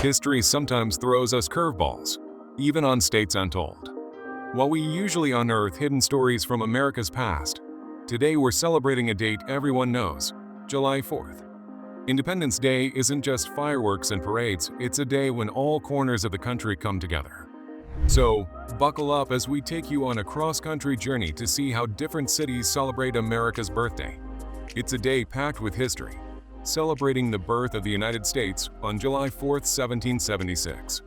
History sometimes throws us curveballs, even on states untold. While we usually unearth hidden stories from America's past, today we're celebrating a date everyone knows, July 4th. Independence Day isn't just fireworks and parades, it's a day when all corners of the country come together. So, buckle up as we take you on a cross-country journey to see how different cities celebrate America's birthday. It's a day packed with history, celebrating the birth of the United States on July 4, 1776.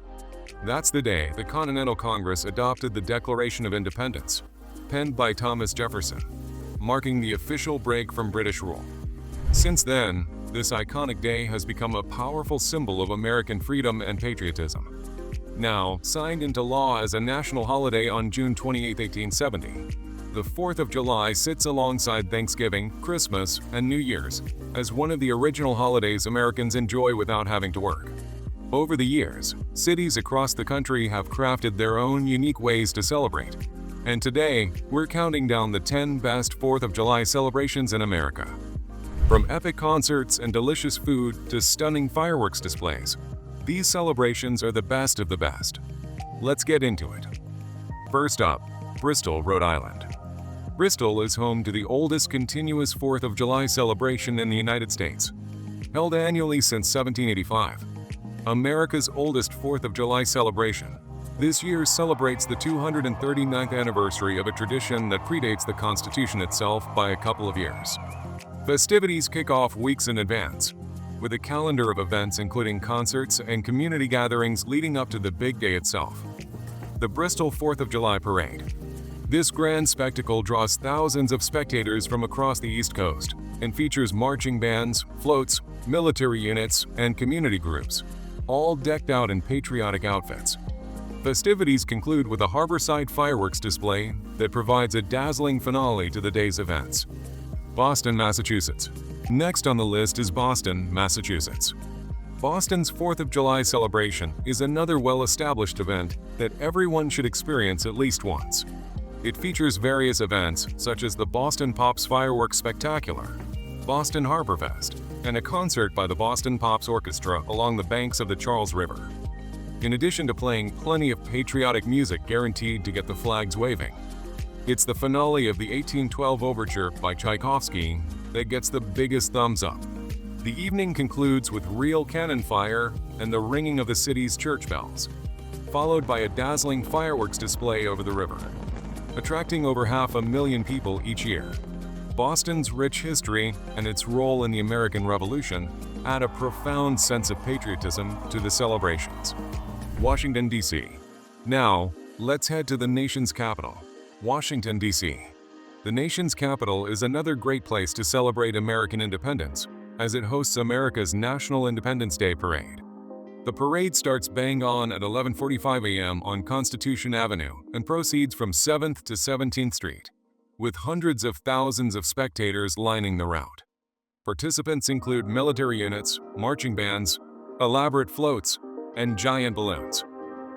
That's the day the Continental Congress adopted the Declaration of Independence, penned by Thomas Jefferson, marking the official break from British rule. Since then, this iconic day has become a powerful symbol of American freedom and patriotism. Now, signed into law as a national holiday on June 28, 1870, the 4th of July sits alongside Thanksgiving, Christmas, and New Year's as one of the original holidays Americans enjoy without having to work. Over the years, cities across the country have crafted their own unique ways to celebrate. And today, we're counting down the 10 best 4th of July celebrations in America. From epic concerts and delicious food to stunning fireworks displays, these celebrations are the best of the best. Let's get into it. First up, Bristol, Rhode Island. Bristol is home to the oldest continuous 4th of July celebration in the United States. Held annually since 1785, America's oldest 4th of July celebration, this year celebrates the 239th anniversary of a tradition that predates the Constitution itself by a couple of years. Festivities kick off weeks in advance, with a calendar of events including concerts and community gatherings leading up to the big day itself. The Bristol 4th of July Parade. This grand spectacle draws thousands of spectators from across the East Coast and features marching bands, floats, military units, and community groups, all decked out in patriotic outfits. Festivities conclude with a harborside fireworks display that provides a dazzling finale to the day's events. Boston, Massachusetts. Next on the list is Boston, Massachusetts. Boston's 4th of July celebration is another well-established event that everyone should experience at least once. It features various events such as the Boston Pops Fireworks Spectacular, Boston Harbor Fest, and a concert by the Boston Pops Orchestra along the banks of the Charles River. In addition to playing plenty of patriotic music guaranteed to get the flags waving, it's the finale of the 1812 Overture by Tchaikovsky that gets the biggest thumbs up. The evening concludes with real cannon fire and the ringing of the city's church bells, followed by a dazzling fireworks display over the river, attracting over 500,000 people each year. Boston's rich history and its role in the American Revolution add a profound sense of patriotism to the celebrations. Washington, D.C. Now, let's head to the nation's capital, Washington, D.C. The nation's capital is another great place to celebrate American independence, as it hosts America's National Independence Day Parade. The parade starts bang on at 11:45 a.m. on Constitution Avenue and proceeds from 7th to 17th Street, with hundreds of thousands of spectators lining the route. Participants include military units, marching bands, elaborate floats, and giant balloons.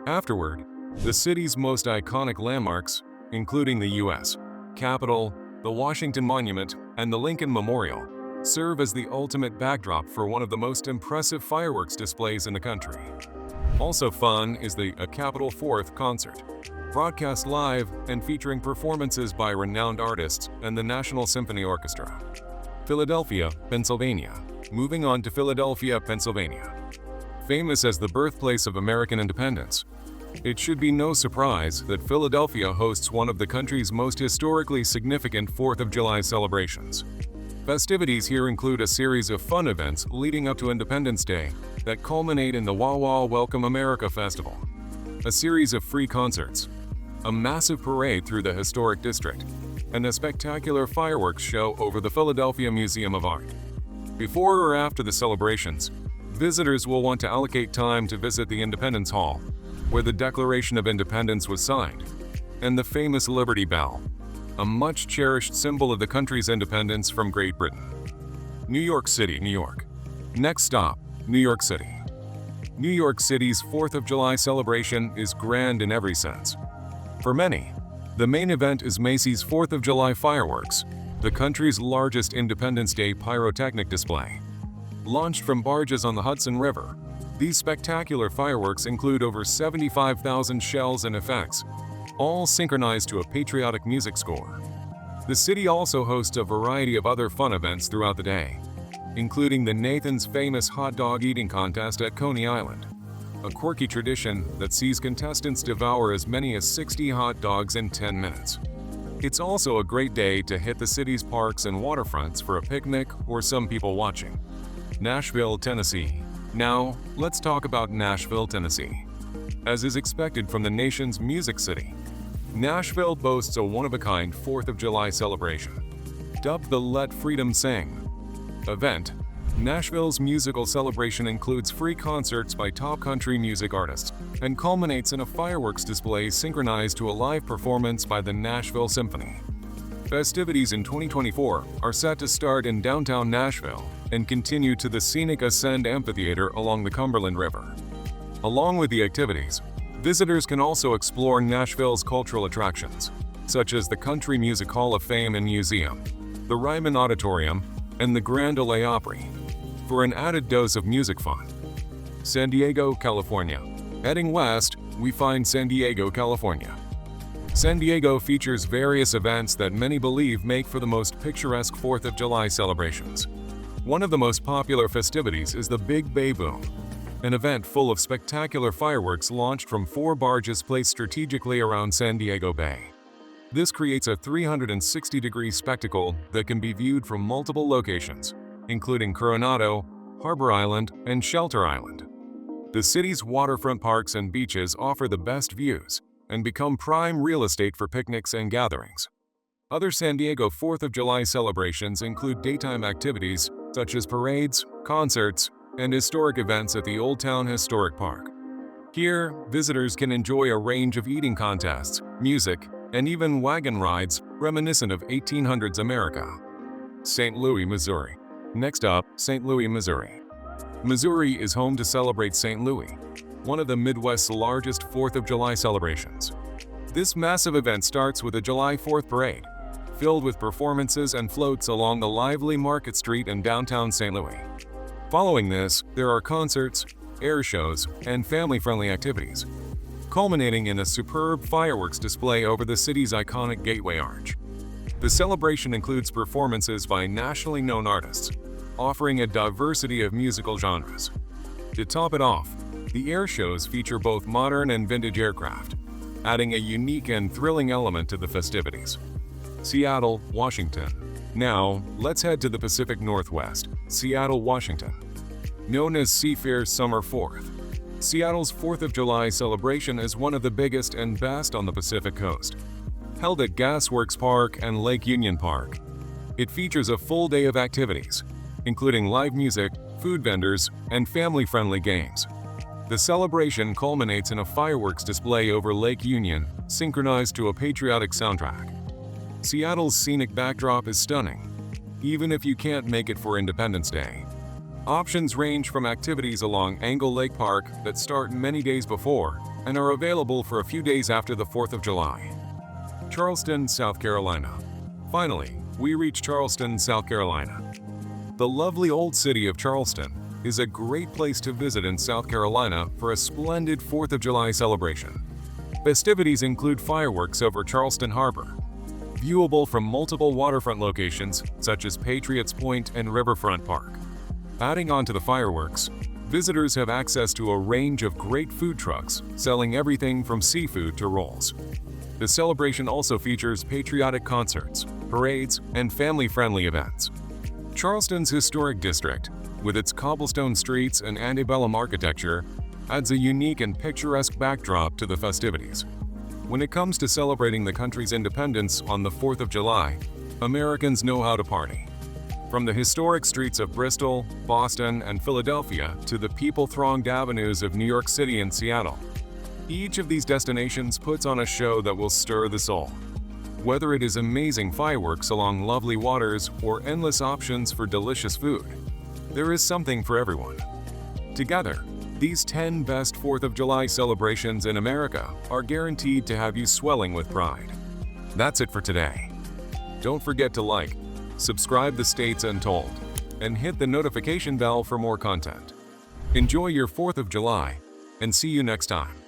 Afterward, the city's most iconic landmarks, including the U.S. Capitol, the Washington Monument, and the Lincoln Memorial, serve as the ultimate backdrop for one of the most impressive fireworks displays in the country. Also fun is the A Capitol 4th concert, broadcast live and featuring performances by renowned artists and the National Symphony Orchestra. Philadelphia, Pennsylvania. Moving on to Philadelphia, Pennsylvania. Famous as the birthplace of American independence, it should be no surprise that Philadelphia hosts one of the country's most historically significant 4th of July celebrations. Festivities here include a series of fun events leading up to Independence Day that culminate in the Wah Wah Welcome America Festival, a series of free concerts, a massive parade through the historic district, and a spectacular fireworks show over the Philadelphia Museum of Art. Before or after the celebrations, visitors will want to allocate time to visit the Independence Hall, where the Declaration of Independence was signed, and the famous Liberty Bell, a much-cherished symbol of the country's independence from Great Britain. New York City, New York. Next stop, New York City. New York City's 4th of July celebration is grand in every sense. For many, the main event is Macy's 4th of July fireworks, the country's largest Independence Day pyrotechnic display. launched from barges on the Hudson River. These spectacular fireworks include over 75,000 shells and effects, all synchronized to a patriotic music score. The city also hosts a variety of other fun events throughout the day, including the Nathan's famous hot dog eating contest at Coney Island, a quirky tradition that sees contestants devour as many as 60 hot dogs in 10 minutes. It's also a great day to hit the city's parks and waterfronts for a picnic or some people watching. Nashville, Tennessee. Now, let's talk about Nashville, Tennessee. As is expected from the nation's music city, Nashville boasts a one-of-a-kind 4th of July celebration. Dubbed the Let Freedom Sing event, Nashville's musical celebration includes free concerts by top country music artists and culminates in a fireworks display synchronized to a live performance by the Nashville Symphony. Festivities in 2024 are set to start in downtown Nashville and continue to the scenic Ascend Amphitheater along the Cumberland River. Along with the activities, visitors can also explore Nashville's cultural attractions, such as the Country Music Hall of Fame and Museum, the Ryman Auditorium, and the Grand Ole Opry, for an added dose of music fun. San Diego, California. Heading west, we find San Diego, California. San Diego features various events that many believe make for the most picturesque 4th of July celebrations. One of the most popular festivities is the Big Bay Boom, an event full of spectacular fireworks launched from 4 barges placed strategically around San Diego Bay. This creates a 360-degree spectacle that can be viewed from multiple locations, including Coronado, Harbor Island, and Shelter Island. The city's waterfront parks and beaches offer the best views and become prime real estate for picnics and gatherings. Other San Diego 4th of July celebrations include daytime activities such as parades, concerts, and historic events at the Old Town Historic Park. Here, visitors can enjoy a range of eating contests, music, and even wagon rides reminiscent of 1800s America. St. Louis, Missouri. Next up, St. Louis, Missouri. Missouri is home to Celebrate St. Louis, one of the Midwest's largest 4th of July celebrations. This massive event starts with a July 4th parade, filled with performances and floats along the lively Market Street in downtown St. Louis. Following this, there are concerts, air shows, and family-friendly activities, culminating in a superb fireworks display over the city's iconic Gateway Arch. The celebration includes performances by nationally known artists, offering a diversity of musical genres. To top it off, the air shows feature both modern and vintage aircraft, adding a unique and thrilling element to the festivities. Seattle, Washington. Now, let's head to the Pacific Northwest, Seattle, Washington. Known as Seafair's Summer 4th, Seattle's 4th of July celebration is one of the biggest and best on the Pacific Coast. Held at Gasworks Park and Lake Union Park, it features a full day of activities, including live music, food vendors, and family-friendly games. The celebration culminates in a fireworks display over Lake Union, synchronized to a patriotic soundtrack. Seattle's scenic backdrop is stunning, even if you can't make it for Independence Day. Options range from activities along Angle Lake Park that start many days before and are available for a few days after the 4th of July. Charleston, South Carolina. Finally, we reach Charleston, South Carolina. The lovely old city of Charleston is a great place to visit in South Carolina for a splendid 4th of July celebration. Festivities include fireworks over Charleston Harbor, viewable from multiple waterfront locations such as Patriots Point and Riverfront Park. Adding on to the fireworks, visitors have access to a range of great food trucks selling everything from seafood to rolls. The celebration also features patriotic concerts, parades, and family-friendly events. Charleston's historic district, with its cobblestone streets and antebellum architecture, adds a unique and picturesque backdrop to the festivities. When it comes to celebrating the country's independence on the 4th of July, Americans know how to party. From the historic streets of Bristol, Boston, and Philadelphia to the people-thronged avenues of New York City and Seattle, each of these destinations puts on a show that will stir the soul. Whether it is amazing fireworks along lovely waters or endless options for delicious food, there is something for everyone. Together, these 10 best 4th of July celebrations in America are guaranteed to have you swelling with pride. That's it for today. Don't forget to like, subscribe to States Untold, and hit the notification bell for more content. Enjoy your 4th of July, and see you next time.